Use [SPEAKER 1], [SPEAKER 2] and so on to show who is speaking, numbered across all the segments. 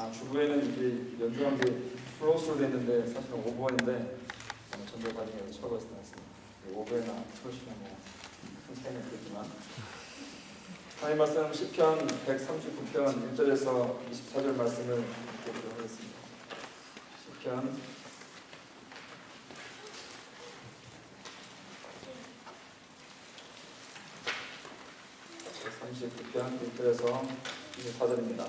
[SPEAKER 1] 주부에는 이게 연주한 게 플로스로 돼 있는데 사실은 5번인데 전달 과정에서 처벌해서 나왔습니다. 5번이나 플로스는 큰 차이는 있겠지만 하나님 말씀 시편 139편 1절에서 24절 말씀을 읽도록 하겠습니다. 시편 139편 1절에서 24절입니다.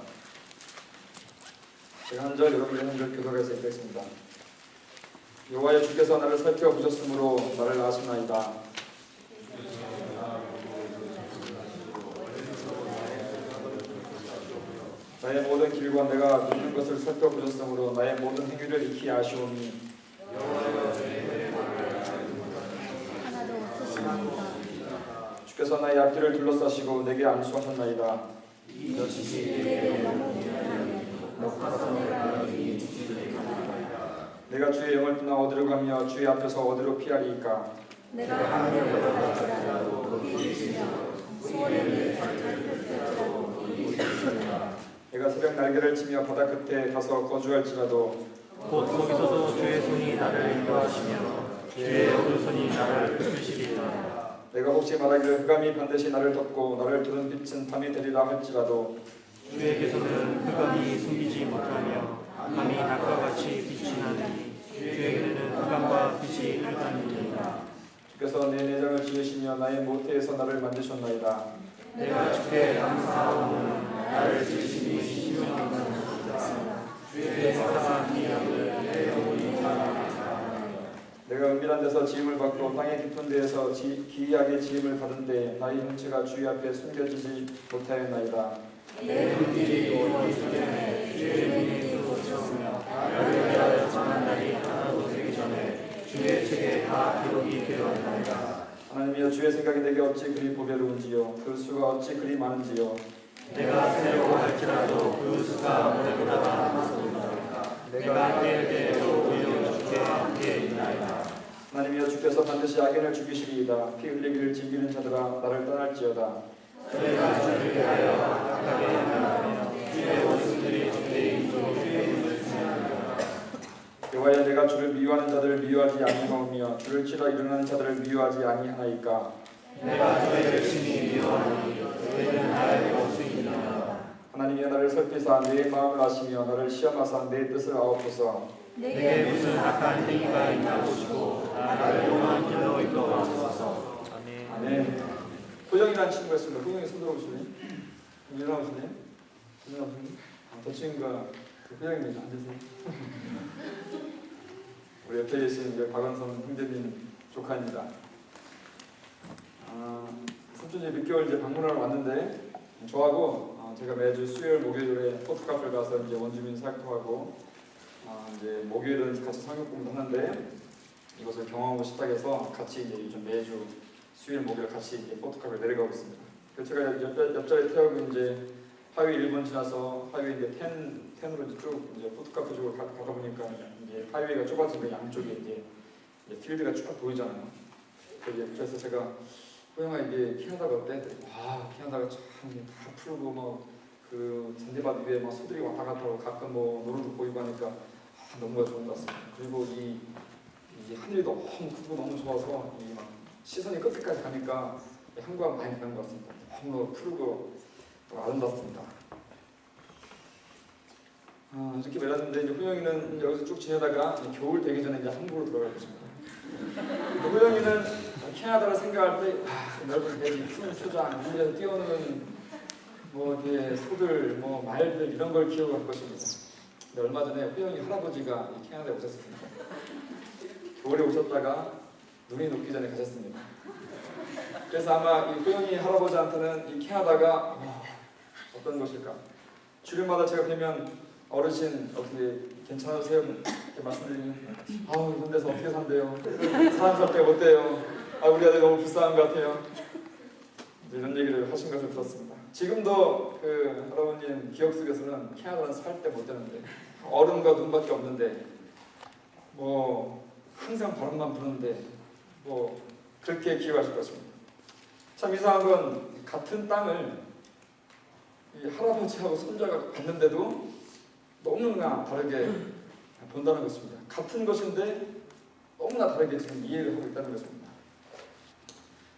[SPEAKER 1] 제가 한 절, 여러분이 한 절 교독해서 읽겠습니다. 여호와여 주께서 나를 살펴보셨으므로 나를 아시나이다. 나의 모든 길과 내가 걷는 것을 살펴보셨으므로 나의 모든 행위를 익히 아시오니 주께서 나의 앞길을 둘러싸시고 내게 안수하셨나이다. 내가 주의 영을 떠나 어디로 가며 주의 앞에서 어디로 피하리이까.
[SPEAKER 2] 내가 하늘을 올라갈지라도 거기 계시며 수월히 펼칠지라도 거기 계시리라.
[SPEAKER 1] 내가 새벽 날개를 치며 바다 끝에 가서 거주할지라도
[SPEAKER 3] 곧 거기서도 주의 손이 나를 인도하시며 주의 오른손이 나를 붙드시리라.
[SPEAKER 1] 내가 혹시 말하기를 흑암이 반드시 나를 덮고 나를 두는 빛은 밤이 되리라 할지라도
[SPEAKER 3] 주에게서는 흑암이 숨기지 못하며 밤이 낮과 같이 빛이 나니 주에게는 흑암과 빛이 일관이니라.
[SPEAKER 1] 주께서 내 내장을 지으시며 나의 모태에서 나를 만드셨나이다.
[SPEAKER 3] 내가 주께 감사하오는 나를 지으시니 신명하옵나이다. 주의 사랑한 이 영을 내 영혼이 사랑하나이다.
[SPEAKER 1] 내가 은밀한 데서 지음을 받고 땅의 깊은 데에서 기이하게 지음을 받은데 나의 형체가 주의 앞에 숨겨지지 못하였나이다.
[SPEAKER 3] 내 눈길이 오기 전에 주의 눈이 들어오셨으며 나를 위하여 정한 날이 하나도 되기 전에 주의 책에 다 기록이 되었나이다.
[SPEAKER 1] 하나님이여 주의 생각이 내게 어찌 그리 보배로운지요 그 수가 어찌 그리 많은지요.
[SPEAKER 3] 내가 세려고 할지라도 그 수가 모래보다 많았습니다. 내가 뗄 때에도 오히려 주께 함께 있나이다.
[SPEAKER 1] 하나님이여 주께서 반드시 악인을 죽이시리이다. 피 흘리기를 즐기는 자들아 나를 떠날지어다.
[SPEAKER 3] 내가 주를 위하여 악하게 행하며 주의 원수들이 주의 인도 주의 문을 쓰나이다.
[SPEAKER 1] 여호와여 내가 주를 미워하는 자들을 미워하지 아니하오며 주를 치러 일어나는 자들을 미워하지 아니하나이까.
[SPEAKER 3] 내가 주의 열심히 미워하니 주는 나의 원수이니라.
[SPEAKER 1] 하나님이여 나를 살피사 내 마음을 아시며 나를 시험하사 내 뜻을 아옵소서.
[SPEAKER 3] 내게 무슨 악한 행위가 있나 보시고 나를 용한 길로 이끌어 주소서. 아멘.
[SPEAKER 1] 아멘. 호영이라는 친구가 있습니다. 호영이 손 들어보실래요? 일어나보실래요? 일어나보실래요? 저 친구가 호영입니다. 앉으세요. 우리 옆에 계신 박원선 형제님 조카입니다. 삼촌이 몇 개월 이제 방문하러 왔는데 저하고 제가 매주 수요일 목요일에 포토카페를 가서 이제 원주민 사역하고 이제 목요일은 같이 성경 공부도 하는데 이것을 경험하고 싶다 해서 같이 이제 요즘 매주 수요일 목요일 같이 이제 포토카페를 내려가고 있습니다. 그래서 제가 옆자리 태우고 이제 하위 1번 지나서 하위 이제 10으로 쭉 이제 포토카페 쪽으로 가다 보니까 이제 하위가 좁아지고 양쪽에 이제 필드가 쭉 보이잖아요. 그래서 제가 호영아 이게 캐나다가 어때? 캐나다가 참 다 풀고 뭐 그 잔디밭 위에 막 소들이 왔다 갔다 하고 가끔 뭐 노루도 보이고 하니까 너무 좋은 것 같습니다. 그리고 이 하늘이 너무 크고 너무 좋아서 이 막 시선이 끝까지 가니까 향구가 많이 나는 것 같습니다. 너무 푸르고 아름답습니다. 이렇게 말했는데 이제 호영이는 여기서 쭉 지내다가 겨울 되기 전에 이제 한국으로 돌아갈 것입니다. 호영이는 캐나다를 생각할 때 넓은 대지, 푸른 초장, 물에서 뛰어오는 뭐 이렇게 소들, 뭐 말들 이런 걸 기억할 것입니다. 근데 얼마 전에 호영이 할아버지가 캐나다에 오셨습니다. 겨울에 오셨다가 눈이 녹기 전에 가셨습니다. 그래서 아마 이 호영이 할아버지한테는 이 캐나다가 어떤 것일까? 주일마다 제가 뵈면 어르신 어떻게 괜찮으세요? 이렇게 말씀드리면 이런 데서 어떻게 산대요? 사람 살 때 어때요? 우리 아들 너무 불쌍한 것 같아요. 이런 얘기를 하신 것을 들었습니다. 지금도 그 할아버님 기억 속에서는 캐나다는 살 때 못 되는데 얼음과 눈밖에 없는데 뭐 항상 바람만 부는데 뭐 그렇게 기억하실 것입니다. 참 이상한 건 같은 땅을 이 할아버지하고 손자가 갔는데도 너무나 다르게 본다는 것입니다. 같은 것인데 너무나 다르게 지금 이해를 하고 있다는 것입니다.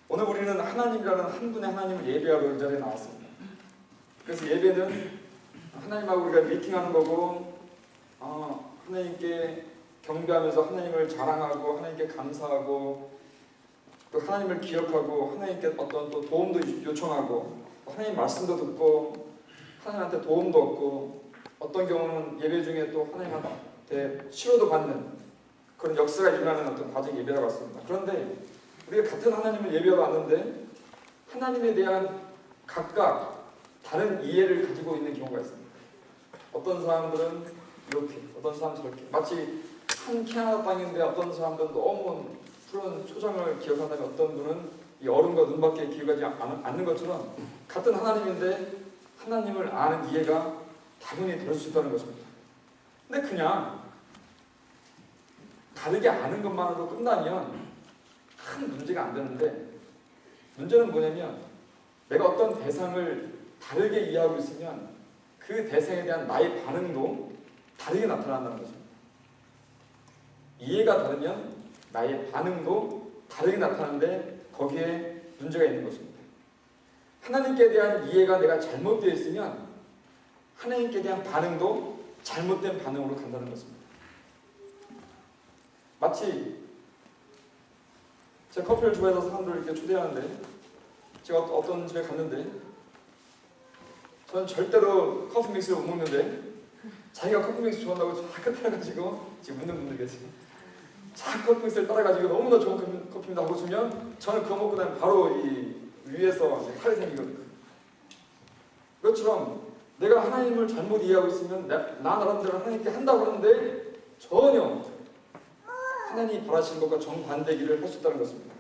[SPEAKER 1] 오늘 우리는 하나님이라는 한 분의 하나님을 예배하러 이 자리에 나왔습니다. 그래서 예배는 하나님하고 우리가 미팅하는 거고, 하나님께 경배하면서 하나님을 자랑하고 하나님께 감사하고 또 하나님을 기억하고 하나님께 어떤 또 도움도 요청하고 하나님 말씀도 듣고 하나님한테 도움도 얻고 어떤 경우는 예배 중에 또 하나님한테 치료도 받는 그런 역사가 일어나는 어떤 과정이 예배라고 했습니다. 그런데 우리가 같은 하나님을 예배하러 왔는데 하나님에 대한 각각 다른 이해를 가지고 있는 경우가 있습니다. 어떤 사람들은 이렇게, 어떤 사람은 저렇게. 마치 한 캐나다 땅인데 어떤 사람들은 너무 푸른 초장을 기억한다면 어떤 분은 이 얼음과 눈밖에 기억하지 않는 것처럼 같은 하나님인데 하나님을 아는 이해가 다분히 다를 수 있다는 것입니다. 근데 그냥 다르게 아는 것만으로 끝나면 큰 문제가 안 되는데, 문제는 뭐냐면 내가 어떤 대상을 다르게 이해하고 있으면 그 대상에 대한 나의 반응도 다르게 나타난다는 것입니다. 이해가 다르면 나의 반응도 다르게 나타나는데 거기에 문제가 있는 것입니다. 하나님께 대한 이해가 내가 잘못되어 있으면 하나님께 대한 반응도 잘못된 반응으로 간다는 것입니다. 마치 제가 커피를 좋아해서 사람들을 이렇게 초대하는데, 제가 어떤 집에 갔는데 저는 절대로 커피 믹스를 못 먹는데 자기가 커피 믹스 좋아한다고 자꾸 따라가지고, 지금 묻는 분들 계세요. 자꾸 커피 믹스를 따라가지고 너무나 좋은 커피입니다 하고 주면 저는 그거 먹고 나면 바로 이 위에서 칼이 생기거든요. 그것처럼 내가 하나님을 잘못 이해하고 있으면 나 나름대로 하나님께 한다고 하는데 전혀 하나님이 바라시는 것과 정반대기를 할 수 있다는 것입니다.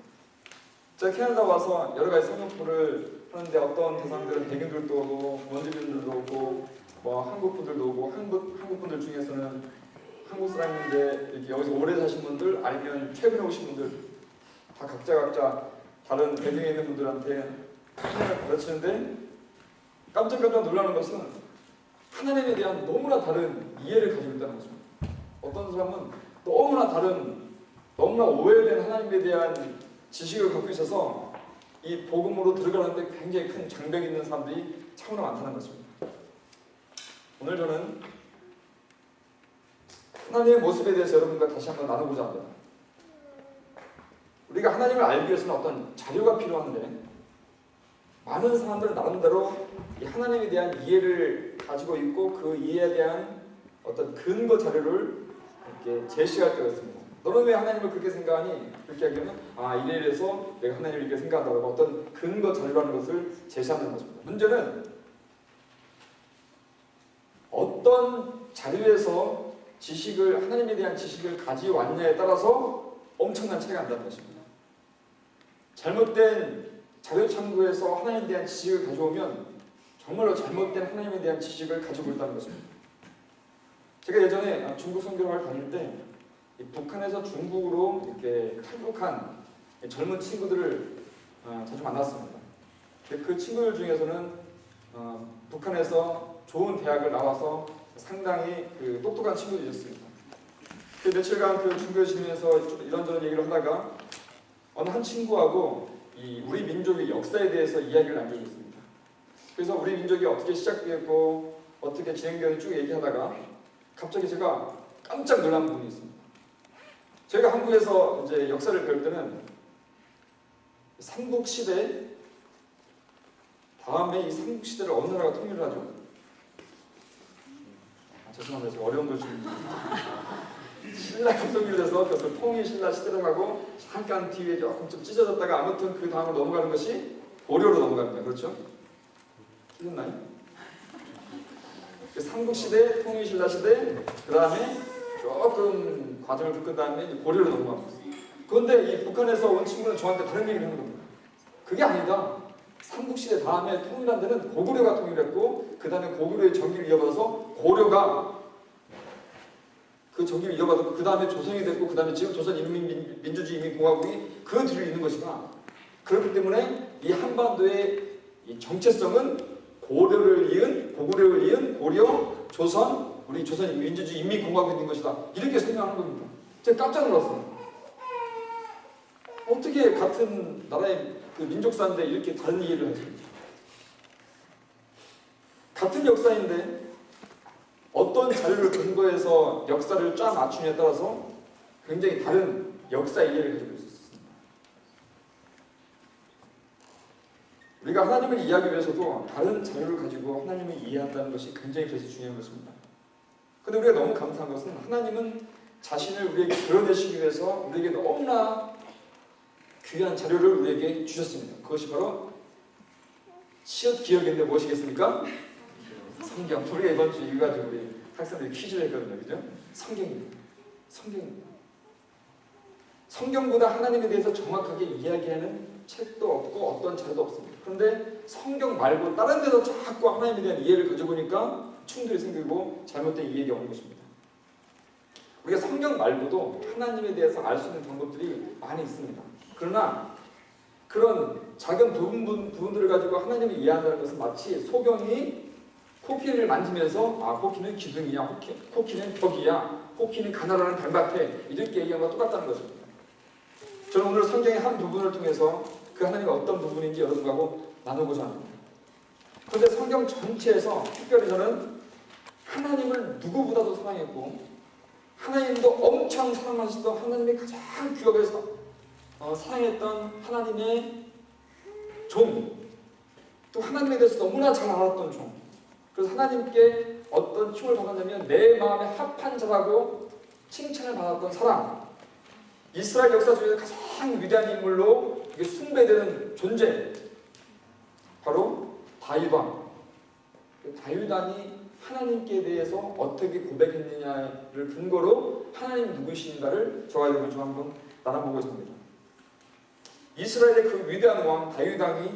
[SPEAKER 1] 제가 캐나다 와서 여러 가지 성경포를 하는데 어떤 대상들은 백인들도 오고 원주민들도 오고 뭐 한국 분들도 오고, 한국 분들 중에서는 한국 사람인데 이렇게 여기서 오래 사신 분들 아니면 최근에 오신 분들 다 각자 다른 배경에 있는 분들한테 하나님을 가르치는데 깜짝 놀라는 것은 하나님에 대한 너무나 다른 이해를 가지고 있다는 것입니다. 어떤 사람은 너무나 오해된 하나님에 대한 지식을 갖고 있어서 이 복음으로 들어가는데 굉장히 큰 장벽이 있는 사람들이 참으로 많다는 것입니다. 오늘 저는 하나님의 모습에 대해서 여러분과 다시 한번 나눠보자 합니다. 우리가 하나님을 알기 위해서는 어떤 자료가 필요한데, 많은 사람들은 나름대로 이 하나님에 대한 이해를 가지고 있고 그 이해에 대한 어떤 근거 자료를 이렇게 제시할 때가 있습니다. 너는 왜 하나님을 그렇게 생각하니? 그렇게 하면 이래서 내가 하나님을 이렇게 생각한다고 어떤 근거 자료라는 것을 제시하는 것입니다. 문제는 어떤 자료에서 하나님에 대한 지식을 가져왔냐에 따라서 엄청난 차이가 난다는 것입니다. 잘못된 자료 창구에서 하나님에 대한 지식을 가져오면 정말로 잘못된 하나님에 대한 지식을 가지고 있다는 것입니다. 제가 예전에 중국 선교를 다닐 때 북한에서 중국으로 이렇게 탈북한 젊은 친구들을 자주 만났습니다. 그 친구들 중에서는 북한에서 좋은 대학을 나와서 상당히 똑똑한 친구들이었습니다. 며칠간 중국에 지내면서 이런저런 얘기를 하다가 어느 한 친구하고 우리 민족의 역사에 대해서 이야기를 나누고 있습니다. 그래서 우리 민족이 어떻게 시작되었고 어떻게 진행되었는지 쭉 얘기하다가 갑자기 제가 깜짝 놀란 부분이 있습니다. 저희가 한국에서 이제 역사를 배울 때는 삼국시대 다음에 이 삼국시대를 어느 나라가 통일을 하죠? 죄송합니다. 제가 어려운 걸 좀. 신라가 통일돼서 그래서 통일 신라 시대로 가고 잠깐 뒤에 조금 좀 찢어졌다가 아무튼 그 다음으로 넘어가는 것이 고려로 넘어갑니다. 그렇죠? 틀렸나요? 삼국시대, 통일신라 시대, 그 다음에 조금 과정을 겪은 다음에 고려로 넘어갑니다. 그런데 이 북한에서 온 친구는 저한테 다른 얘기를 하는 겁니다. 그게 아니다. 삼국시대 다음에 통일한 데는 고구려가 통일했고 그 다음에 고구려의 전기를 이어받아서 고려가 그 전기를 이어받았고 그 다음에 조선이 됐고 그 다음에 지금 조선인민민주주의인민공화국이 그 뒤로 있는 것이다. 그렇기 때문에 이 한반도의 이 정체성은 고구려를 이은 고려, 우리 조선이 민주주의 인민공화국인 것이다. 이렇게 설명하는 겁니다. 제가 깜짝 놀랐어요. 어떻게 같은 나라의 그 민족사인데 이렇게 다른 이해를 하지? 같은 역사인데 어떤 자료를 근거해서 역사를 쫙 맞추냐에 따라서 굉장히 다른 역사 이해를 가지고 있었습니다. 우리가 하나님을 이해하기 위해서도 다른 자료를 가지고 하나님을 이해한다는 것이 굉장히 그래서 중요한 것입니다. 그런데 우리가 너무 감사한 것은 하나님은 자신을 우리에게 드러내시기 위해서 우리에게 너무나 귀한 자료를 우리에게 주셨습니다. 그것이 바로 시옷 기억인데 무엇이겠습니까? 성경. 우리 이번 주 이거 가지고 우리 학생들이 퀴즈를 했거든요. 그죠? 성경입니다. 성경입니다. 성경보다 하나님에 대해서 정확하게 이야기하는 책도 없고 어떤 자료도 없습니다. 그런데 성경 말고 다른 데서 자꾸 하나님에 대한 이해를 가져보니까 충돌이 생기고 잘못된 이해가 오는 것입니다. 우리가 성경 말고도 하나님에 대해서 알 수 있는 방법들이 많이 있습니다. 그러나 그런 작은 부분들을 가지고 하나님을 이해한다는 것은 마치 소경이 코끼리를 만지면서 코끼리는 기둥이야, 코끼리는 벽이야, 코끼리는 가나다란 달밭에 이렇게 얘기하는 것과 똑같다는 것입니다. 저는 오늘 성경의 한 부분을 통해서 그 하나님이 어떤 부분인지 여러분하고 나누고자 합니다. 그런데 성경 전체에서 특별히 저는 하나님을 누구보다도 사랑했고 하나님도 엄청 사랑하시던 하나님의 가장 귀하게서 사랑했던 하나님의 종, 또 하나님에 대해서 너무나 잘 알았던 종. 그래서 하나님께 어떤 칭을 받았냐면 내 마음에 합한 자라고 칭찬을 받았던 사람, 이스라엘 역사 중에서 가장 위대한 인물로 숭배되는 존재, 바로 다윗왕. 다윗왕이 하나님께 대해서 어떻게 고백했느냐를 근거로 하나님 누구신가를 저와 여러분 좀 한번 나눠보고자 합니다. 이스라엘의 그 위대한 왕 다윗왕이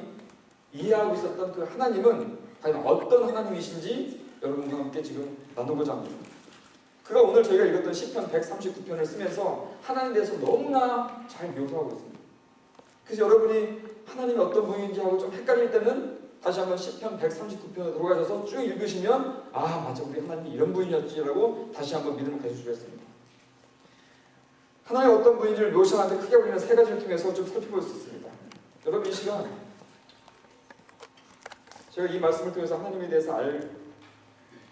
[SPEAKER 1] 이해하고 있었던 그 하나님은 과연 어떤 하나님이신지 여러분과 함께 지금 나누고자 합니다. 그가 오늘 저희가 읽었던 시편 139편을 쓰면서 하나님에 대해서 너무나 잘 묘사하고 있습니다. 그래서 여러분이 하나님이 어떤 분인지 하고 좀 헷갈릴 때는 다시 한번 시편 139편에 들어가셔서 쭉 읽으시면 맞아, 우리 하나님이 이런 분이었지라고 다시 한번 믿음을 가져주겠습니다. 하나님이 어떤 분인지를 묘사하는데 크게 우리는 세 가지를 통해서 좀 살펴볼 수 있습니다. 여러분 이 시간 제가 이 말씀을 통해서 하나님에 대해서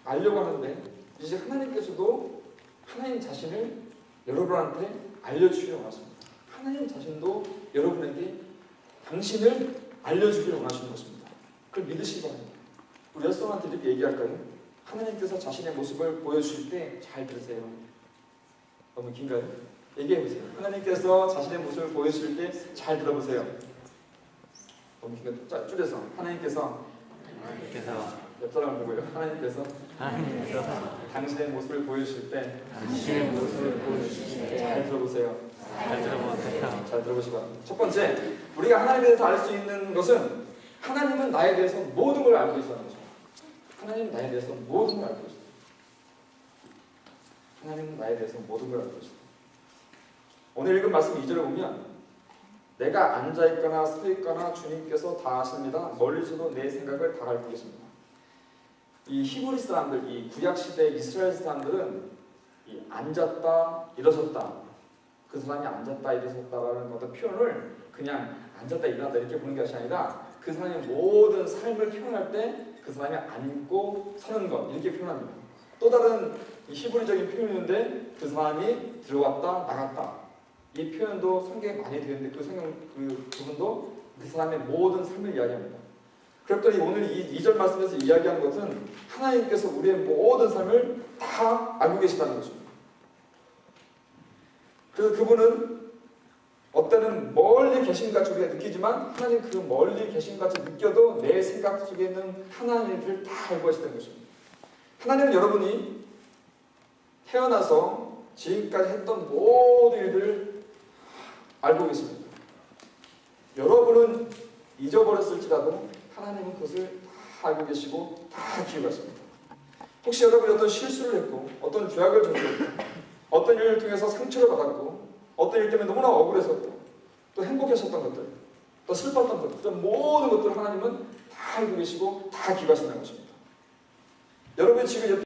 [SPEAKER 1] 알려고 하는데 이제 하나님께서도 하나님 자신을 여러분한테 알려주기를 원하십니다. 하나님 자신도 여러분에게 당신을 알려주기를 원하시는 것입니다. 그걸 믿으시기 바랍니다. 우리 여러분한테 이렇게 얘기할까요? 하나님께서 자신의 모습을 보여주실 때 잘 들으세요. 너무 긴가요? 얘기해보세요. 하나님께서 자신의 모습을 보여주실 때 잘 들어보세요. 너무 긴가요? 줄여서 하나님께서 옆 사람을 보고요. 하나님께서 당신의 모습을 보여주실 때 잘 들어보세요. 잘 들어보시기 바랍니다. 첫 번째, 우리가 하나님에 대해서 알 수 있는 것은 하나님은 나에 대해서 모든 걸 알고 있다는 것입니다. 하나님은 나에 대해서 모든 걸 알고 있습니다. 하나님은 나에 대해서 모든 걸 알고 있습니다. 오늘 읽은 말씀 2절을 보면 내가 앉아있거나 서있거나 주님께서 다 아십니다. 멀리서도 내 생각을 다 알고 계십니다. 이 히브리 사람들, 이 구약시대 이스라엘 사람들은 이 앉았다, 일어섰다, 그 사람이 앉았다, 일어섰다라는 어떤 표현을 그냥 앉았다, 일어났다 이렇게 보는 것이 아니라 그 사람의 모든 삶을 표현할 때 그 사람이 앉고 서는 것 이렇게 표현합니다. 또 다른 히브리적인 표현인데 그 사람이 들어왔다, 나갔다 이 표현도 성경에 많이 되어 있는데 그 부분도 그 사람의 모든 삶을 이야기합니다. 그랬더니 오늘 이 2절 말씀에서 이야기하는 것은 하나님께서 우리의 모든 삶을 다 알고 계시다는 것입니다. 그래서 그분은 어때는 멀리 계신같이 우리가 느끼지만 하나님 그 멀리 계신같이 느껴도 내 생각 속에 있는 하나님을 다 알고 계시다는 것입니다. 하나님은 여러분이 태어나서 지금까지 했던 모든 일들을 알고 계십니다. 여러분은 잊어버렸을지라도 하나님은 그것을 다 알고 계시고 다 기억하십니다. 혹시 여러분이 어떤 실수를 했고 어떤 죄악을 저질렀고 어떤 일을 통해서 상처를 받았고 어떤 일 때문에 너무나 억울했었고 또 행복했었던 것들 또 슬펐던 것들 그런 모든 것들을 하나님은 다 알고 계시고 다 기억하신다는 것입니다. 여러분이 지금